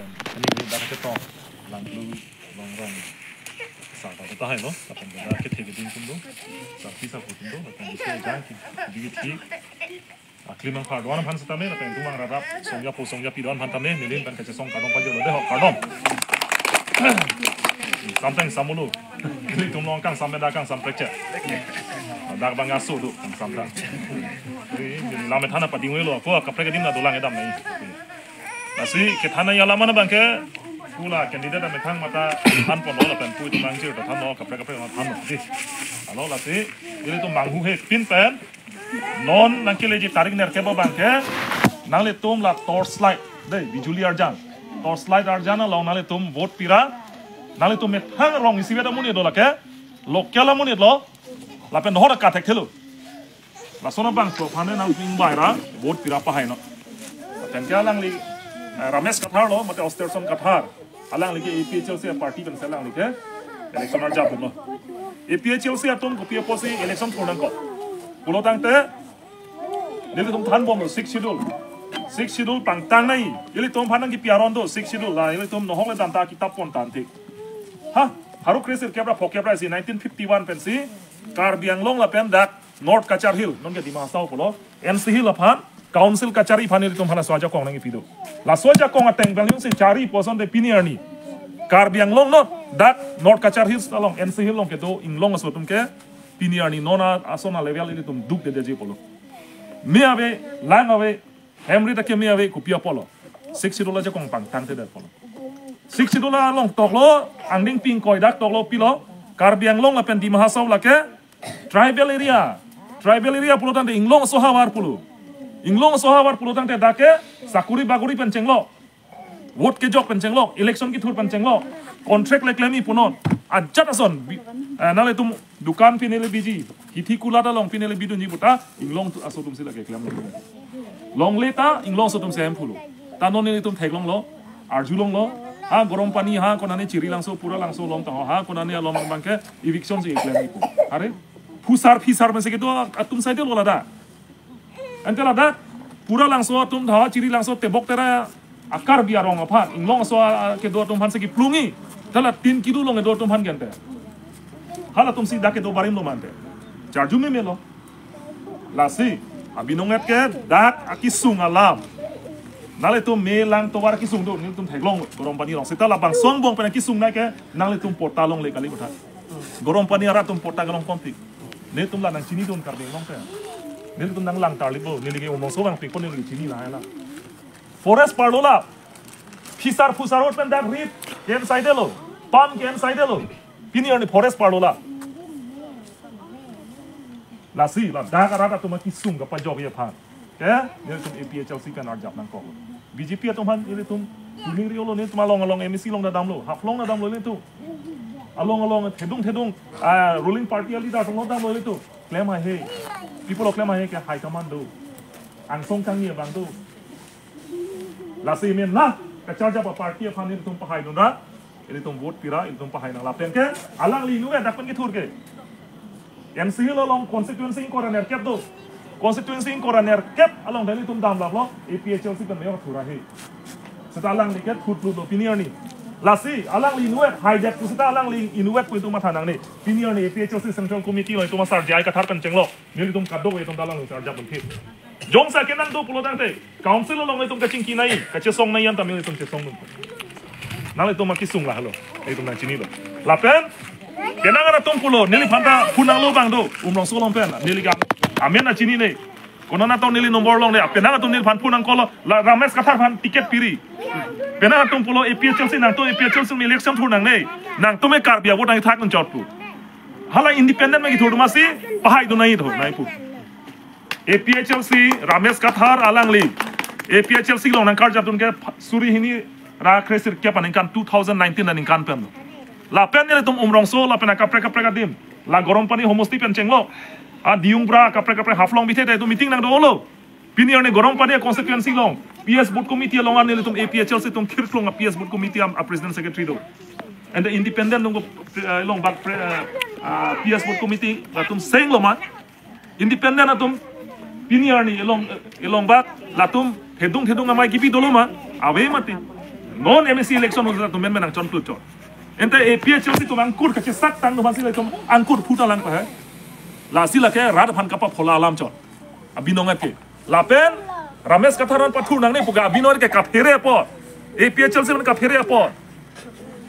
lapen ini dah ketok lang blue long rong sa ta hai no lapen dah kethe ke din kundo sa pisa kundo lapen di jang ki di ti aklimang phar don phan satame lapen tumang rarap songya pi don phan tamne nilin pan kache song kadong pa jo de ho kadong sampai samulu ini tumlong kang sampai dakang sampai cek dak bang asu tu sampai ini lama thana pading welo ko kapre kedim na dolang edam nai nasi ke thana ya lama na bang ke pula candidate na thang mata han pon lo pen pui tu mang jir ta thano kapre na thano di alo lasi ini tu manghu he pin pen non nangkile ji tarik ner ke ba bang ke nangle tum la torchlight dei bijuli arjan torchlight arjana lo nangle tum vote pira nangle tum met hang rong isi beda muni do la ke lokela muni lo la pen hora ka thek thelu la sona bang to phane nang ping bai ra vote pira pa hai no ten ke alang li ramesh kathar lo mate osterson kathar alang li ke APHL se party ben selang li ke election ar jab no APHL se atom ko pia posi election thodan ko pulo tang te nili tum than bom 6 schedule pang tang nai ili tum phanang ki piaron do 6 schedule la ili tum no hong le dan ta ki tap pon tan thik ha haru kreser kebra phokebra si 1951 pen si Karbi Anglong la pen dak North Kachar Hill non ke dima sao polo MC Hill la phan council kachari phani tum phana swaja kong nang pido la swaja kong ateng bang si chari poson de piniarni Karbi Anglong no dak North Kachar Hill along MC Hill long ke do inglong so tum ke piniarni nona asona level ili tum duk de je polo me ave lang ave Henry ta ke me ave kupia polo 60 dollar je kong pang tang te de polo 60 dollar long toklo angding ping koi dak toklo pilo Karbi Anglong la pen di mahasau la ke tribal area pulo tante inglong sohawar pulo tante dake sakuri baguri pen chenglo vote ke jok pen chenglo election ki thur pen chenglo contract le claim punon ajat ason nale tum dukan pinele biji hithi kulata long pinele bidun ji buta inglong aso tum sila ke claim long leta inglong so tum sem phulo tanon ni tum theglong lo arjulong lo ha gorom pani ha konane chiri langso pura langso lom tang ha konane lom bangke eviction se claim ipu are fisar men se ke to atum sai de lola da ante la da pura langso atum tha chiri langso tebok tera akar biarong apa inglong so ke do atum phan se ki plungi tala 3 kilo long e do atum phan gente hala tum si da ke do barim lo mante charju me melo lasi abinonget ke dak akisung alam nale tum me lang to war kisung do ni tum theglong gorom pani long sita labang song bong pen kisung na ke nale tum porta long le kali kotha gorom pani ara tum porta galong konti ne tum la nang chini don kar de long pe ne tum nang lang tar libo ni lege umong so bang pe kon ni chini la la forest parlola fisar fusar pen dak rit ken side lo pan ken side lo pini ni forest parlola la si la dak ara tum kisung ga pa job ye phan ke ne tum APHL si kan arjap nang ko BJP atum han ile tum tuling riolo ne tum along MC long da damlo haflong na damlo ile tu along thedung ruling party ali da long damlo ile tu claim hai people claim hai ke high command do ang song kang ye bang tu la si men la ka charge pa party phan ile tum pahai do na ile tum vote pira ile tum pahai nang la pen ke alang li nu dak pen ke thur ke MC lo long constituency ko ran erket do constituency koraner kep along dali tum dam lablo APHL si kan me thura he seta alang ni ket khut lu opinion ni lasi alang li nuet hijack tu seta alang li inuet pu tu ma thanang ni opinion ni APHL si central committee lo tu ma sar jai ka thar kan chenglo ni tum kaddo we tum dalang lu sar jab bun the jong sa kenang do pulo dang te council lo long le tum ka chingki nai ka che song nai yan tam le tum che song nun nang le tum ma kisung la halo e tum na chini lo lapen kenang ana tum pulo nili phanta punang lo bang do umlong so long pen nili ga amen na chini nei kono na to nili nomor long le apena to nil phan punang kolo la ramesh kathar phan ticket piri pena tum pulo APHL si nang to APHL si election thur nang nei nang to me kar bia bo nang thak nun chot pu hala independent me ki thur ma si pahai do nai thur nai pu APHL si ramesh kathar alang li APHL si long nang kar jap tun ke suri hini ra kresir ke pan kan 2019 nan kan pen la pen ne tum umrong so la pena kapre dim la gorom pani homosti pen chenglo diung bra kapre haflong bithe tu meeting nang do lo pinier ne gorom pani constituency long PS board committee long an ne tum APHL se tum khirklong PS board committee am president secretary do and the independent long long bak PS board committee la tum seng lo ma independent atum pinier ni long bak la tum hedung amai kipi do lo ma ave mati non MSC election udah tuh men menang contoh cor. Ente PHL sih tuh angkur kecil sak tang tuh masih tuh angkur putar lang pah. Lah sila ke rada pan kapap pola alam cor. Abinongat ke. Lapen Rames kataran patur nang nih puga abinongat ke kaphere apa. PHL sih man kaphere apa.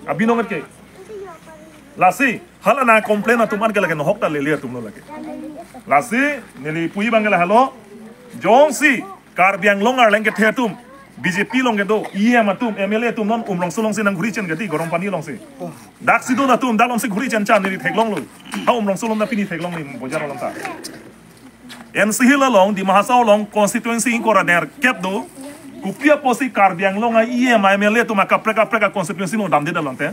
Abinongat ke. Lasi hala na komplain na tuman ke lagi no hokta lelia tumno lagi. Lasi nili pui bangela halo. Jongsi karbiang longar lengket hetum. BJP long ke do iya matum MLA tum non umrong sulong sinang guri chen gati gorong pani long si dak sido na tum dalong si guri chen chan ni theklong lo ha umrong sulong na pini theklong ni bojar long ta NC la long di mahasau long constituency in kora der kep do kupia posi karbiang long iya ma MLA tum ka preka constituency no dam de dalong te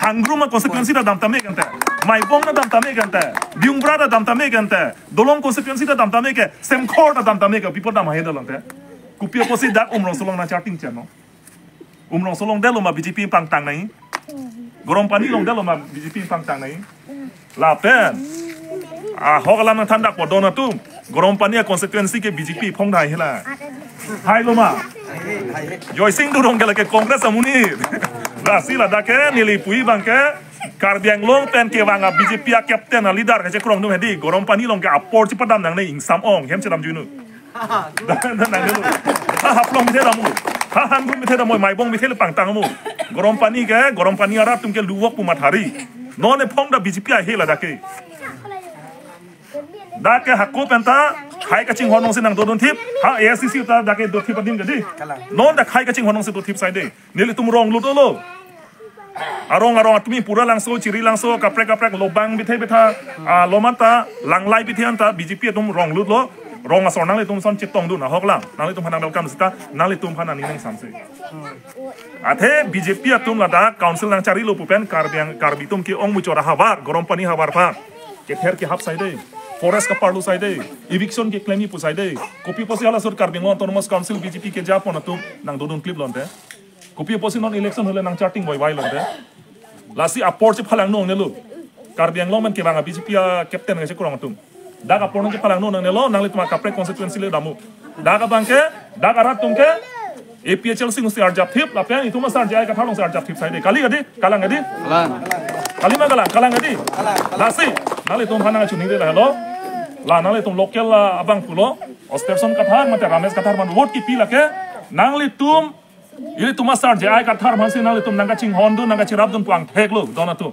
hangru ma constituency da dam tame kante mai bong na dam tame kante biung brada dam tame kante dolong constituency da dam tame ke semkhor da dam tame ke people da ma he dalong te kupia posi dak umrong solong na charting channel umrong solong delo ma BJP pang tang nai gorong pani long delo ma BJP pang tang nai la pen hogalam na thandak po dona tum gorong pani constituency ke BJP phong dai hela hai lo ma joy sing durong gela ke congress amuni la sila dake nili pui bang ke karbiang long pen ke wanga BJP a captain a leader ke krong dum hedi gorong pani long ke apor ci padam nang nei insam ong hem chadam junu nang dulu haplong mithe damu hangru mithe damu mai bong mithe pang tang mu gorom pani arab tum ke luwok pumat hari none phong da BJP a hela dake hakko penta khai kaching honong sinang dodon tip ha ASCC ta dake do tip adim gadi non da khai kaching honong se do tip side nili tum rong lutolo arong tumi pura langso ciri langso kaprek lobang bithe betha lomata langlai bithe anta BJP tum rong lutlo rong asor nang le tum son chitong du na hoklang nang le tum hanang welcome sita nang le tum hana ning samse athe BJP atum lada council nang cari lo pupen karbitum ki ong muchora habar gorom pani habar pha ke ther ki hap side forest ka parlu side eviction ke claim pu side kopi posi ala sur karbing autonomous council BJP ke japon atum nang dodun clip lonte kopi posi non election hole nang charting boy lonte lasi apor che phalang no nelu karbiang longman ke banga BJP captain nge kurang atum daga porno ke palang no nang nelo nang le tuma kapre constituency le damu daga bangke daga rat tumke APHL sing usti arjap thip la pen ituma sar jai ka thalong sar arjap thip side kali gadi kalang gadi kalima kalang gadi lasi nang le tum hana chuni le halo la nang le tum local abang pulo osterson kathar mate ramesh kathar man vote ki pila ke nang le tum ile tuma sar jai ka thar man se nang le tum nanga ching hondu nanga chirap dun puang theklo dona tu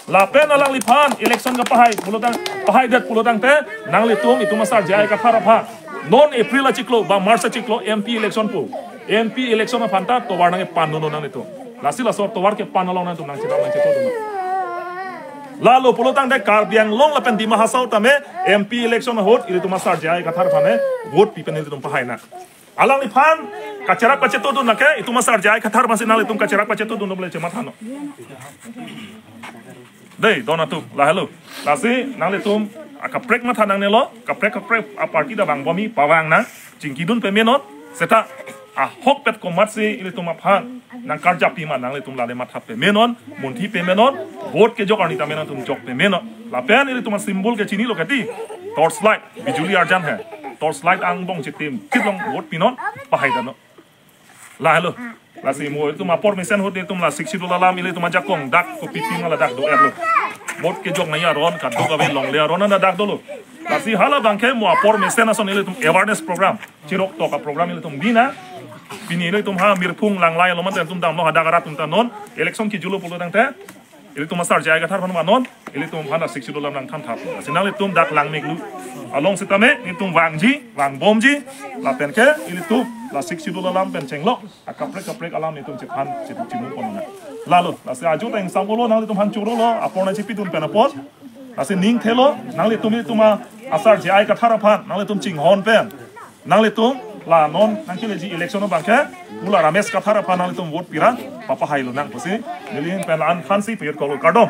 la pen alang lipan election ka pahai dat pulotang te nang litung itu masar jai ka pha non April chiklo ba March chiklo MP election pu MP election na phanta to war nang pan no nang litung lasila sor to war ke pan along nang tum nang chita nang chito dum lalo pulotang de karbiang long la pen di mahasau tame MP election hot itu masar jai ka thar phane vote pipen itu tum pahai na alang lipan kacerak paceto dun nake itu masar jai ka thar masin nang litung kacerak paceto dun bole chema thano dei dona tu la hello lasi nang le tum kaprek ma thanang ne lo kaprek a party da bang bomi pawang na jingkidun pe menot seta hok pet ko matsi ile tum aphan nang karja pi ma nang le tum la le matha pe menon munthi pe menon vote ke jok ani ta menon tum jok pe menot la pen ile tum symbol ke chini lo kati torchlight bijuli arjan hai torchlight ang bong chitim kitlong vote pinon pahai dano la hello lasi mo itu ma por mesen hot tum la 60 dolar lam ile tum jakong dak ko pipi mala dak do erlo bot ke jok naya ron ka do ka ve long le ron na dak dolo lasi hala bangke mo por mesen ason ile tum awareness program chirok to ka program ile tum bina bini ile tum ha mirphung lang lai lo man tum dam no hada garat tum ta non election ki julo polo dang te ile tum sar jai ga thar phan non ile tum hana 60 dolar nang tham thap sinal tum dak lang meklu along sitame itum wang bomji la penke ile tum la 60 dolar lam pen chenglo kaprek alam itum chephan chimu pon lalo la se aju teng samolo nang tum han churo lo apona chipi tum pen apot la se ning thelo nang le tuma asar jai ka thara phan nang le tum ching hon pen nang le tum la non nang ke ji election no bangke mula ramesh ka thara phan nang le tum vote pira papa hailo nang posi nilin pen an khansi per ko kardom